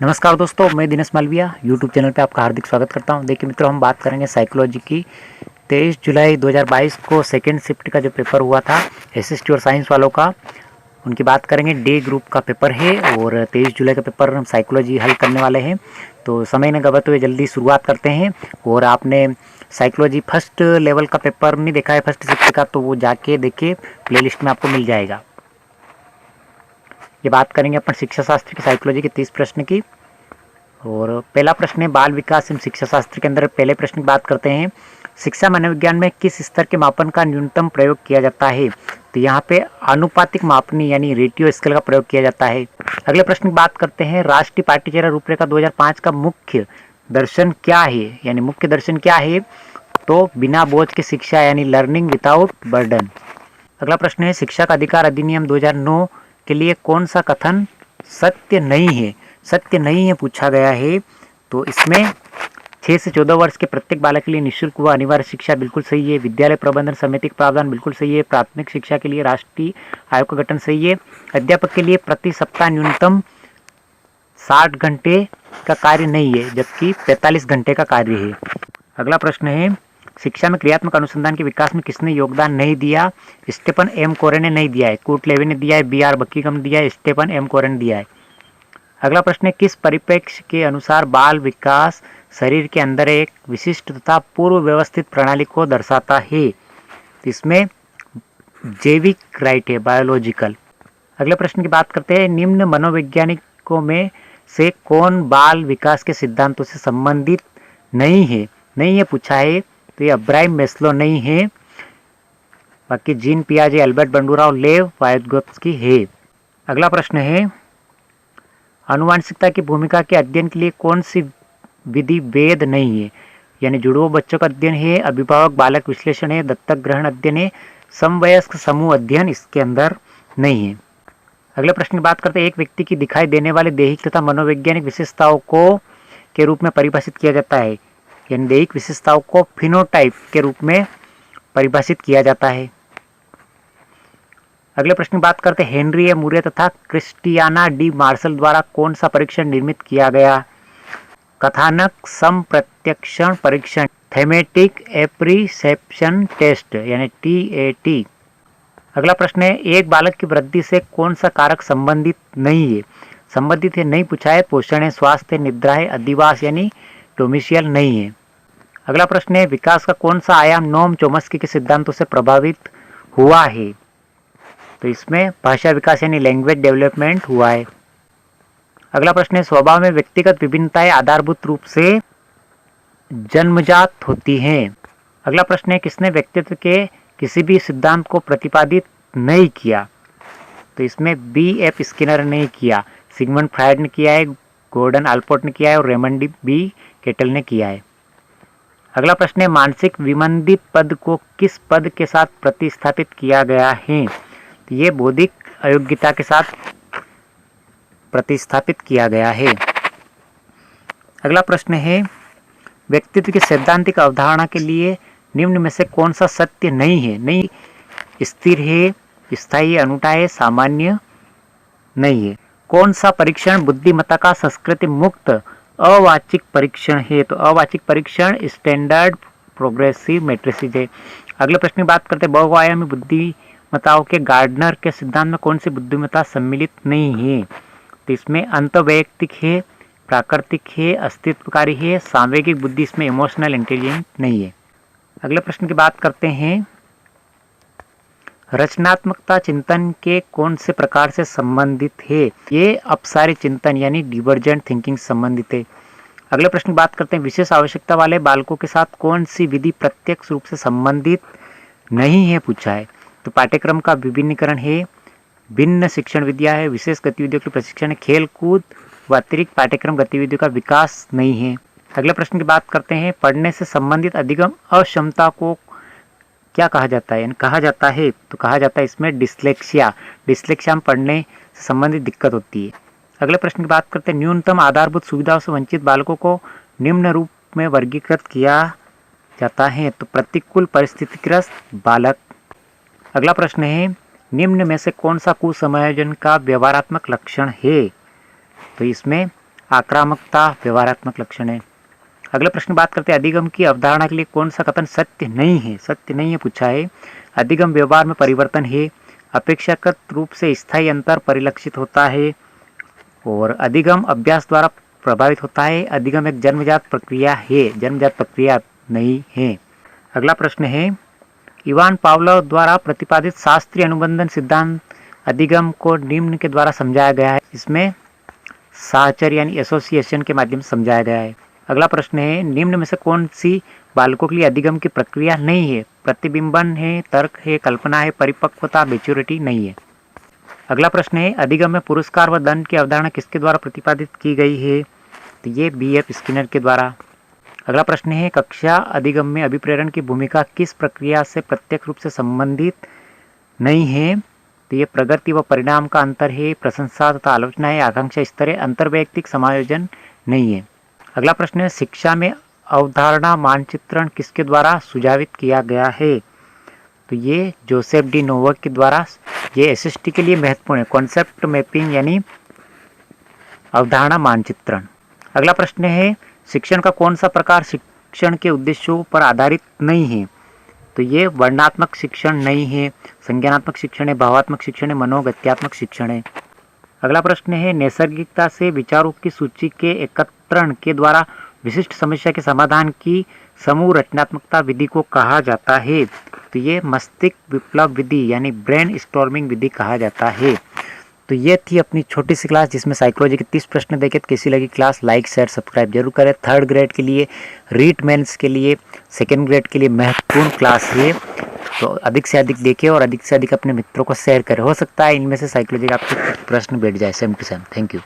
नमस्कार दोस्तों, मैं दिनेश मालविया यूट्यूब चैनल पे आपका हार्दिक स्वागत करता हूं। देखिए मित्रों, हम बात करेंगे साइकोलॉजी की। 23 जुलाई 2022 को सेकेंड शिफ्ट का जो पेपर हुआ था एसएसटी और साइंस वालों का, उनकी बात करेंगे। डे ग्रुप का पेपर है और 23 जुलाई का पेपर हम साइकोलॉजी हल करने वाले हैं। तो समय न गवाते हुए जल्दी शुरुआत करते हैं। और आपने साइकोलॉजी फर्स्ट लेवल का पेपर नहीं देखा है फर्स्ट शिफ्ट का, तो वो जाके देखिए, प्लेलिस्ट में आपको मिल जाएगा। ये बात करेंगे अपन शिक्षा शास्त्र की साइकोलॉजी के 30 प्रश्न की। और पहला प्रश्न है बाल विकास एवं शिक्षा शास्त्र के अंदर पहले प्रश्न की बात करते हैं। शिक्षा मनोविज्ञान में किस स्तर के मापन का न्यूनतम प्रयोग किया जाता है? तो यहाँ पे आनुपातिक मापनी यानी रेटियो स्केल का प्रयोग किया जाता है। अगले प्रश्न की बात करते हैं राष्ट्रीय पाठ्यचर्या रूपरेखा 2005 का मुख्य दर्शन क्या है? यानी मुख्य दर्शन क्या है? तो बिना बोझ की शिक्षा यानी लर्निंग विदाउट बर्डन। अगला प्रश्न है शिक्षा का अधिकार अधिनियम 2009 के लिए कौन सा कथन सत्य नहीं है? सत्य नहीं है पूछा गया है। तो इसमें 6 से 14 वर्ष के प्रत्येक बालक के लिए निःशुल्क व अनिवार्य शिक्षा बिल्कुल सही है। विद्यालय प्रबंधन समिति का प्रावधान बिल्कुल सही है। प्राथमिक शिक्षा के लिए राष्ट्रीय आयोग का गठन सही है। अध्यापक के लिए प्रति सप्ताह न्यूनतम 60 घंटे का कार्य नहीं है, जबकि 45 घंटे का कार्य है। अगला प्रश्न है शिक्षा में क्रियात्मक अनुसंधान के विकास में किसने योगदान नहीं दिया? स्टेफन एम कोरे ने नहीं दिया है, कूट लेवी ने दिया है, बी.आर. बकीगम ने दिया है, स्टेफन एम कोरे ने दिया है। अगला प्रश्न है किस परिप्रेक्ष्य के अनुसार बाल विकास शरीर के अंदर एक विशिष्ट तथा पूर्व व्यवस्थित प्रणाली को दर्शाता है? इसमें जैविक राइट है, बायोलॉजिकल। अगले प्रश्न की बात करते हैं निम्न मनोवैज्ञानिकों में से कौन बाल विकास के सिद्धांतों से संबंधित नहीं है? नहीं है पूछा है, तो ये अब्राहिम मैस्लो नहीं है। बाकी जीन पियाजे, अल्बर्ट बंडूरा और लेव वायत्कोव्स्की है। अगला प्रश्न है आनुवांशिकता की भूमिका के अध्ययन के लिए कौन सी विधि वैध नहीं है? यानी जुड़वों बच्चों का अध्ययन है, अभिभावक बालक विश्लेषण है, दत्तक ग्रहण अध्ययन है, समवयस्क समूह अध्ययन इसके अंदर नहीं है। अगले प्रश्न की बात करते हैं एक व्यक्ति की दिखाई देने वाले दैहिक तथा मनोवैज्ञानिक विशेषताओं को के रूप में परिभाषित किया जाता है। यानी दैहिक विशेषताओं को फिनोटाइप के रूप में परिभाषित किया जाता है। अगले प्रश्न की बात करते हैं हेनरी ए मुरे तथा क्रिस्टियाना डी मार्शल द्वारा कौन सा परीक्षण निर्मित किया गया? कथानक संप्रत्यक्षण परीक्षण, थेमेटिक एप्रिसेप्शन टेस्ट यानी TAT। अगला प्रश्न है एक बालक की वृद्धि से कौन सा कारक संबंधित नहीं है? संबंधित है नहीं पूछा है, पोषण है, स्वास्थ्य है, निद्रा है, अधिवास यानी डोमिशियल नहीं है। अगला प्रश्न है विकास का कौन सा आयाम नोम चोम्स्की के सिद्धांतों से प्रभावित हुआ है? तो इसमें भाषा विकास यानी लैंग्वेज डेवलपमेंट हुआ है। अगला प्रश्न है स्वभाव में व्यक्तिगत विभिन्नताएं आधारभूत रूप से जन्मजात होती हैं। अगला प्रश्न है किसने व्यक्तित्व के किसी भी सिद्धांत को प्रतिपादित नहीं किया? तो इसमें B.F. स्किनर ने किया, सिगमंड फ्रायड ने किया है, गॉर्डन आल्पोर्ट ने किया है और रेमंड B. केटल ने किया है। अगला प्रश्न है मानसिक विमंदित पद को किस पद के साथ प्रतिस्थापित किया गया है? तो ये बौद्धिक अयोग्यता के साथ प्रतिस्थापित किया गया है। अगला प्रश्न है व्यक्तित्व की सैद्धांतिक अवधारणा के लिए निम्न में से कौन सा सत्य नहीं है? नहीं स्थिर है, स्थायी, अनूठा है, सामान्य नहीं है। कौन सा परीक्षण बुद्धिमत्ता का संस्कृति मुक्त अवाचिक परीक्षण है? तो अवाचिक परीक्षण स्टैंडर्ड प्रोग्रेसिव मैट्रिसेस है। अगले प्रश्न की बात करते हैं बहुआयामी बुद्धिमत्ताओं के गार्डनर के सिद्धांत में कौन सी बुद्धिमत्ता सम्मिलित नहीं है? तो इसमें अंतर्वैयक्तिक है, प्राकृतिक है, अस्तित्वकारी है, सांवेगिक बुद्धि इसमें इमोशनल इंटेलिजेंस नहीं है। अगले प्रश्न की बात करते हैं रचनात्मकता चिंतन के कौन से प्रकार से संबंधित है? ये अपसारी चिंतन यानी डिवर्जेंट थिंकिंग संबंधित है। अगले प्रश्न की बात करते हैं विशेष आवश्यकता वाले बालकों के साथ कौन सी विधि प्रत्यक्ष रूप से संबंधित नहीं है पूछा है? तो पाठ्यक्रम का विभिन्नीकरण है, भिन्न शिक्षण विधियां है, विशेष गतिविधियों के प्रशिक्षण है, खेल कूद व अतिरिक्त पाठ्यक्रम गतिविधियों का विकास नहीं है। अगले प्रश्न की बात करते हैं पढ़ने से संबंधित अधिगम अक्षमता को क्या कहा जाता है? कहा जाता है तो कहा जाता है इसमें डिस्लेक्सिया। डिस्लेक्सिया में पढ़ने से संबंधित दिक्कत होती है। अगले प्रश्न की बात करते हैं न्यूनतम आधारभूत सुविधाओं से वंचित बालकों को निम्न रूप में वर्गीकृत किया जाता है। तो प्रतिकूल परिस्थितिग्रस्त बालक। अगला प्रश्न है निम्न में से कौन सा कुसमायोजन का व्यवहारात्मक लक्षण है? तो इसमें आक्रामकता व्यवहारात्मक लक्षण है। अगला प्रश्न बात करते हैं अधिगम की अवधारणा के लिए कौन सा कथन सत्य नहीं है। सत्य नहीं है पूछा है। अधिगम व्यवहार में परिवर्तन है, अपेक्षाकृत रूप से स्थायी अंतर परिलक्षित होता है और अधिगम अभ्यास द्वारा प्रभावित होता है। अधिगम एक जन्मजात प्रक्रिया है, जन्मजात प्रक्रिया नहीं है। अगला प्रश्न है इवान पावलोव द्वारा प्रतिपादित शास्त्रीय अनुबंधन सिद्धांत अधिगम को निम्न के द्वारा समझाया गया है। इसमें साहचर्य यानी एसोसिएशन के माध्यम से समझाया गया है। अगला प्रश्न है निम्न में से कौन सी बालकों के लिए अधिगम की प्रक्रिया नहीं है। प्रतिबिंबन है, तर्क है, कल्पना है, परिपक्वता मैच्योरिटी नहीं है। अगला प्रश्न है अधिगम में पुरस्कार व दंड की अवधारणा किसके द्वारा प्रतिपादित की गई है। तो ये B.F. स्किनर के द्वारा। अगला प्रश्न है कक्षा अधिगम में अभिप्रेरण की भूमिका किस प्रक्रिया से प्रत्यक्ष रूप से संबंधित नहीं है। तो ये प्रगति व परिणाम का अंतर है, प्रशंसा तथा आलोचना है, आकांक्षा स्तर है, अंतर्वैयक्तिक समायोजन नहीं है। अगला प्रश्न है शिक्षा में अवधारणा मानचित्रण किसके द्वारा सुझावित किया गया है। तो ये जोसेफ डी नोवक के द्वारा। ये SST के लिए महत्वपूर्ण है, कॉन्सेप्ट मैपिंग यानी अवधारणा मानचित्रण। अगला प्रश्न है शिक्षण का कौन सा प्रकार शिक्षण के उद्देश्यों पर आधारित नहीं है। तो ये वर्णनात्मक शिक्षण नहीं है, संज्ञानात्मक शिक्षण है, भावात्मक शिक्षण है, मनोगत्यात्मक शिक्षण है। अगला प्रश्न है नैसर्गिकता से विचारों की सूची के एकत्रण के द्वारा विशिष्ट समस्या के समाधान की समूह रचनात्मकता विधि को कहा जाता है। तो ये मस्तिष्क विप्लव विधि यानी ब्रेन स्टॉर्मिंग विधि कहा जाता है। तो ये थी अपनी छोटी सी क्लास जिसमें साइकोलॉजी के 30 प्रश्न देखे। कैसी लगी क्लास लाइक शेयर सब्सक्राइब जरूर करें। 3rd ग्रेड के लिए, रीट मेंस के लिए, 2nd ग्रेड के लिए महत्वपूर्ण क्लास है। तो अधिक से अधिक देखें और अधिक से अधिक अपने मित्रों को शेयर करें। हो सकता है इनमें से साइकोलॉजी का आपको प्रश्न बैठ जाए same to same. Thank you.